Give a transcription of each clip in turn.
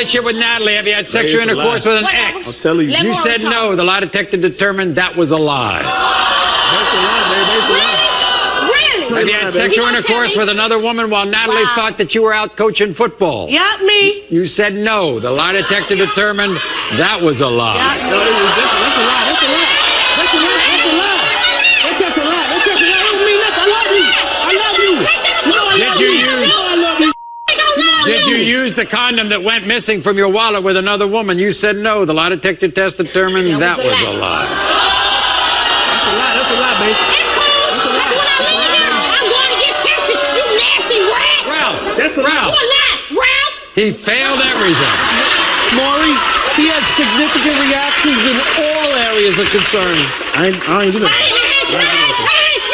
relationship with Natalie, have you had sexual intercourse with an ex? I'm telling you. You said no. The lie detector determined that was a lie. That's a lie, baby. That's a lie. Really? Have you had sexual intercourse with another woman while Natalie thought that you were out coaching football? Yep, me. You said no. The lie detector determined that was a lie. No, that's a lie. That's a lie. That's a lie. That's a lie. That's just a lie. That's just a lie. It don't mean nothing. I love you. I love you. You know I love you. You know I love you. Did you use the condom that went missing from your wallet with another woman? You said no. The lie detector test determined that was a lie. That's a lie. That's a lie, baby. It's cool. Because when I look at him, I'm going to get tested. You nasty rat. Ralph. That's a lie. You a lie, Ralph. He failed everything. Maury, he had significant reactions in all areas of concern. I ain't do that. You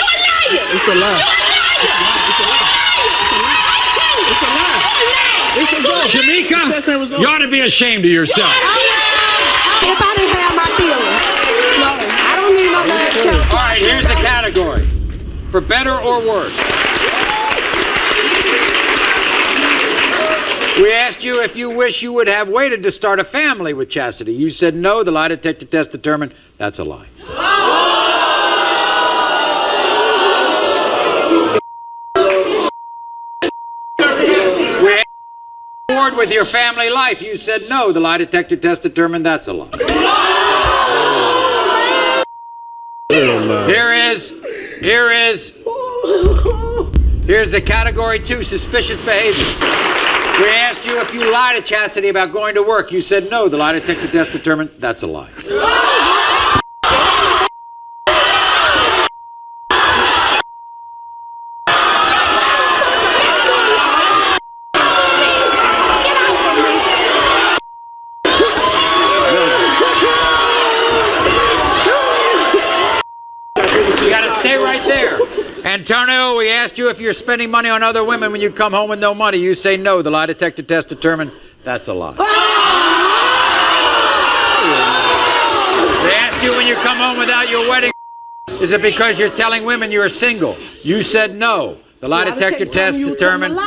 a liar. It's a lie. Shamika, you ought to be ashamed of yourself. If I didn't have my feelings, no, I don't need no marriage counselor. All right, here's the category. For better or worse. We asked you if you wish you would have waited to start a family with Chastity. You said no. The lie detector test determined that's a lie. We asked you bored with your family life. You said no. The lie detector test determined that's a lie. Here's the category 2, suspicious behavior. We asked you if you lied to Chastity about going to work. You said no. The lie detector test determined that's a lie. You gotta stay right there. Antonio, we asked you if you're spending money on other women when you come home with no money. You say no. The lie detector test determined that's a lie. They asked you when you come home without your wedding, is it because you're telling women you're single? You said no. The lie detector test determined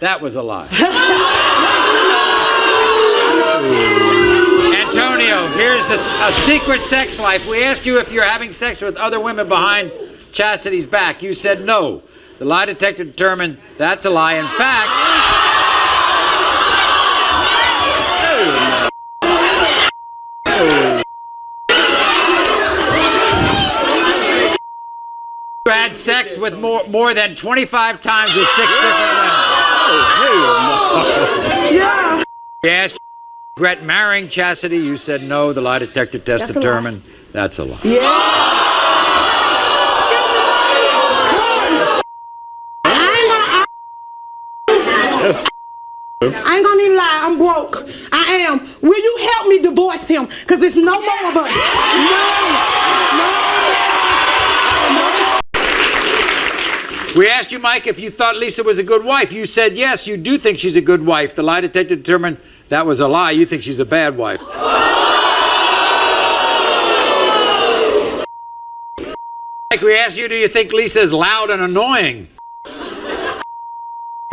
that was a lie. Antonio, here's a secret sex life. We asked you if you're having sex with other women behind Chastity's back. You said no. The lie detector determined that's a lie. In fact, you had sex with more than 25 times with 6 different women. Yeah. We asked you if you regret marrying Chastity. You said no. The lie detector test determined that's a lie. Yeah. I ain't gonna even lie, I'm broke. I am. Will you help me divorce him? Because there's no more of us. No. We asked you, Mike, if you thought Lisa was a good wife. You said yes, you do think she's a good wife. The lie detector determined that was a lie. You think she's a bad wife. Mike, we asked you, do you think Lisa is loud and annoying?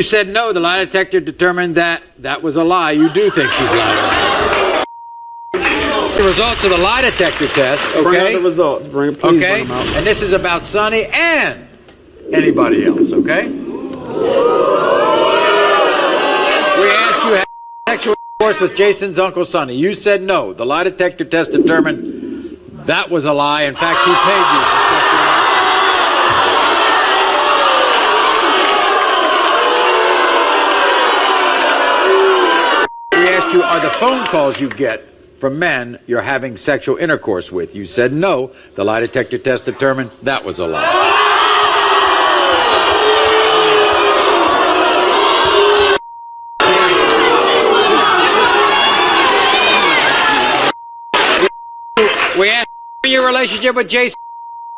You said no. The lie detector determined that was a lie. You do think she's loud. The results of the lie detector test, okay? Bring out the results. Please bring them out. And this is about Sonny and anybody else, okay? We asked you, have sexual intercourse with Jason's Uncle Sonny. You said no. The lie detector test determined that was a lie. In fact, he paid you for sexual intercourse. We asked you, are the phone calls you get from men you're having sexual intercourse with? You said no. The lie detector test determined that was a lie. We asked your relationship with Jason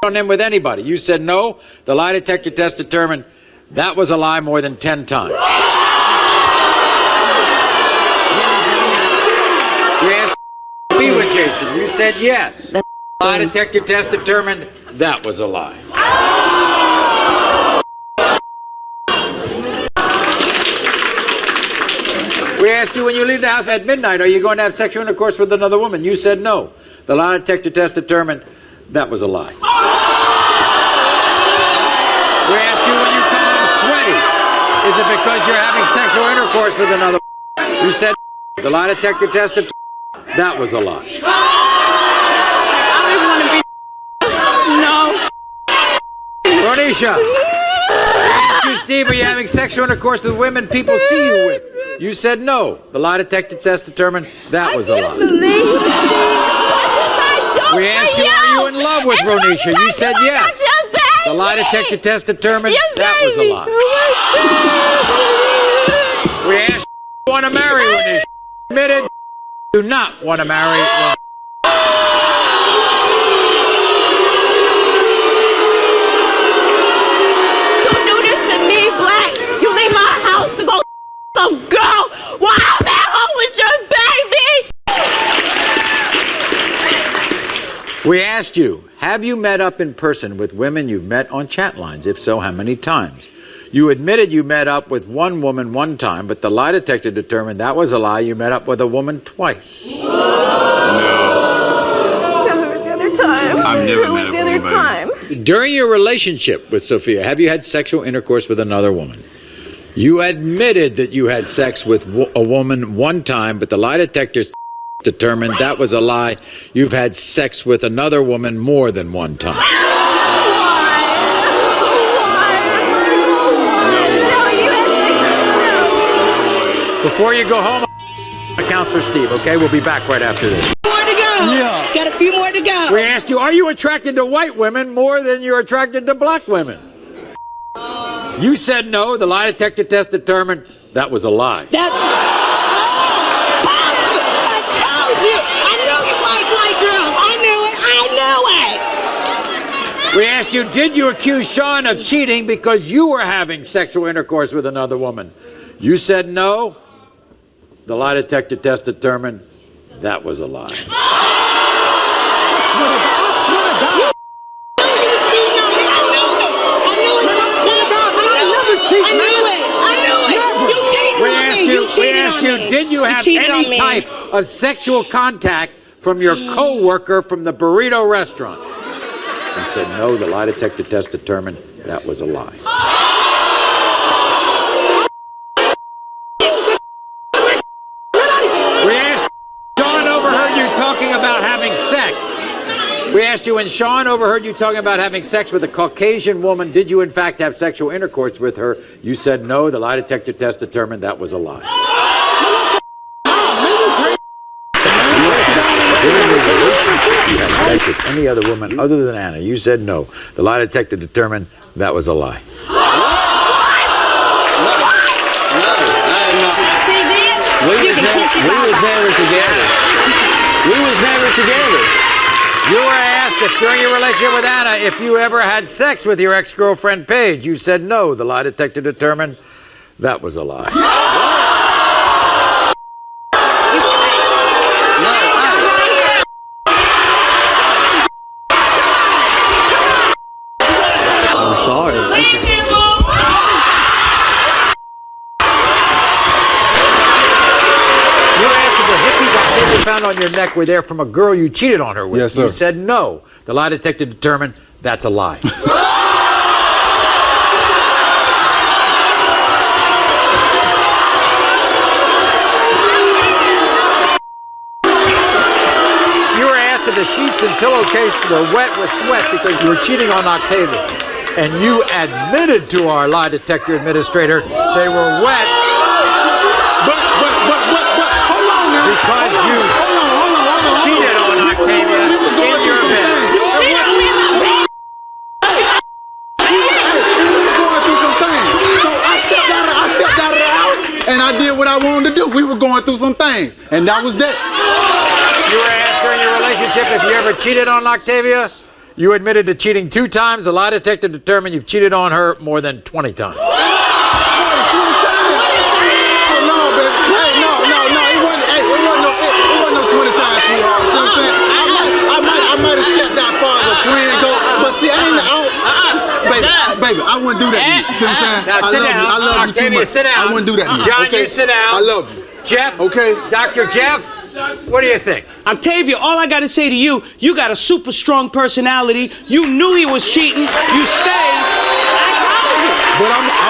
on him with anybody. You said no. The lie detector test determined that was a lie more than 10 times. We asked you to be with Jason. You said yes. The lie detector test determined that was a lie. We asked you when you leave the house at midnight, are you going to have sexual intercourse with another woman? You said no. The lie detector test determined that was a lie. We asked you when you come home sweaty, is it because you're having sexual intercourse with another woman? You said no. The lie detector test determined that was a lie. Ronisha, we asked you, Steve, are you having sexual intercourse with women people see you with? You said no. The lie detector test determined that was a lie. We asked you, are you in love with Ronisha? You said yes. The lie detector test determined that was a lie. We asked you, do you want to marry Ronisha? You admitted you do not want to marry Ronisha. Some girl while I'm at home with your baby. We asked you, have you met up in person with women you've met on chat lines? If so, how many times? You admitted you met up with one woman one time, but the lie detector determined that was a lie. You met up with a woman twice. No. The other time. I've never met up with anybody. Time. During your relationship with Sophia, have you had sexual intercourse with another woman? You admitted that you had sex with a woman one time, but the lie detector determined that was a lie. You've had sex with another woman more than one time. Before you go home, accounts for Steve, okay? We'll be back right after this. More to go. Yeah. Got a few more to go. We asked you, are you attracted to white women more than you're attracted to black women? You said no. The lie detector test determined that was a lie. I told you. I knew you like white girls. I knew it. We asked you, did you accuse Sean of cheating because you were having sexual intercourse with another woman? You said no. The lie detector test determined that was a lie. We asked you, did you have any type of sexual contact from your co-worker from the burrito restaurant? You said no. The lie detector test determined that was a lie. We asked Sean overheard you talking about having sex. We asked you, when Sean overheard you talking about having sex with a Caucasian woman, did you in fact have sexual intercourse with her? You said no. The lie detector test determined that was a lie. During your relationship, you had sex with any other woman other than Anna. You said no. The lie detector determined that was a lie. We was never together. You were asked if during your relationship with Anna, if you ever had sex with your ex-girlfriend Paige. You said no. The lie detector determined that was a lie. I'm sorry. You asked if the hickeys Octavia found on your neck were there from a girl you cheated on her with. Yes, sir. You said no. The lie detector determined that's a lie. You were asked if the sheets and pillowcase were wet with sweat because you were cheating on Octavia. And you admitted to our lie detector administrator they were wet. But, hold on now. Because you cheated on Octavia in your bed. We were going through some things. So I stepped out of the house and I did what I wanted to do. We were going through some things. And that was that. You were asked during your relationship if you ever cheated on Octavia. You admitted to cheating 2 times. The lie detector determined you've cheated on her more than 20 times. Oh, 20 times? Oh, no, baby. Hey, no. It wasn't no 20 times, sweetheart. See what I'm saying? I might have stepped out far as a friend go, but see, baby, I wouldn't do that to you. See what I'm saying? Now, sit down. I love you too Octavia, much. sit down. I wouldn't do that to you. John, okay? you sit down. I love you. Jeff? Okay. Dr. Jeff? What do you think? Octavia, all I gotta say to you, you got a super strong personality. You knew he was cheating. You stayed. But I'm